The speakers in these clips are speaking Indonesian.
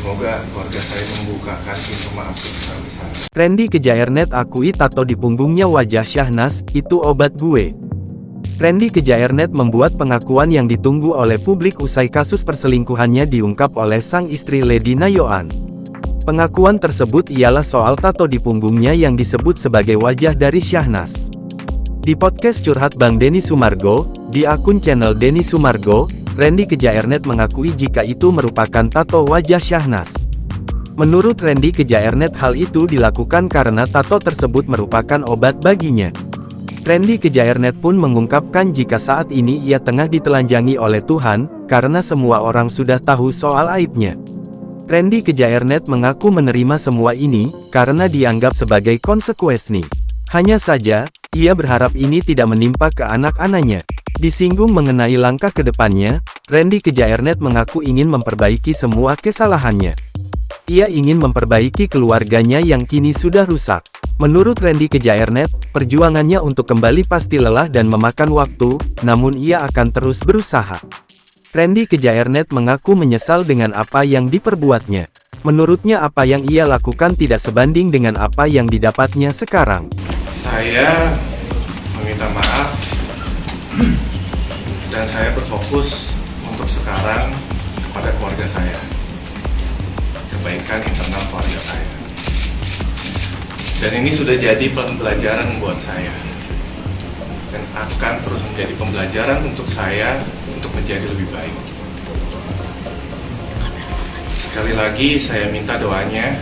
semoga keluarga saya membukakan pintu maaf sebesar-besar. Randy Kejaernet akui tato di punggungnya wajah Syahnas, itu obat gue. Randy Kejaernet membuat pengakuan yang ditunggu oleh publik usai kasus perselingkuhannya diungkap oleh sang istri Lady Nayoan. Pengakuan tersebut ialah soal tato di punggungnya yang disebut sebagai wajah dari Syahnas. Di podcast Curhat Bang Denny Sumargo, di akun channel Denny Sumargo, Randy Kejaernet mengakui jika itu merupakan tato wajah Syahnas. Menurut Randy Kejaernet hal itu dilakukan karena tato tersebut merupakan obat baginya. Randy Kejaernet pun mengungkapkan jika saat ini ia tengah ditelanjangi oleh Tuhan, karena semua orang sudah tahu soal aibnya. Randy Kejaernet mengaku menerima semua ini, karena dianggap sebagai konsekuensi. Hanya saja, ia berharap ini tidak menimpa ke anak-anaknya. Disinggung mengenai langkah ke depannya, Randy Kejaernet mengaku ingin memperbaiki semua kesalahannya. Ia ingin memperbaiki keluarganya yang kini sudah rusak. Menurut Randy Kejaernet, perjuangannya untuk kembali pasti lelah dan memakan waktu, namun ia akan terus berusaha. Randy Kejaernet mengaku menyesal dengan apa yang diperbuatnya. Menurutnya apa yang ia lakukan tidak sebanding dengan apa yang didapatnya sekarang. Saya meminta maaf dan saya berfokus untuk sekarang kepada keluarga saya, kebaikan internal keluarga saya. Dan ini sudah jadi pembelajaran buat saya, dan akan terus menjadi pembelajaran untuk saya untuk menjadi lebih baik. Sekali lagi saya minta doanya,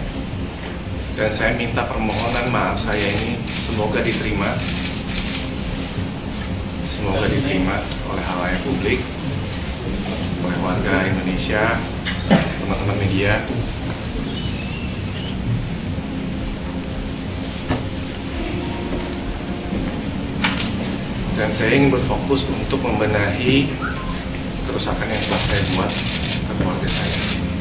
dan saya minta permohonan maaf saya ini semoga diterima oleh halayak publik, oleh warga Indonesia, teman-teman media. Dan saya ingin berfokus untuk membenahi kerusakan yang telah saya buat ke keluarga saya.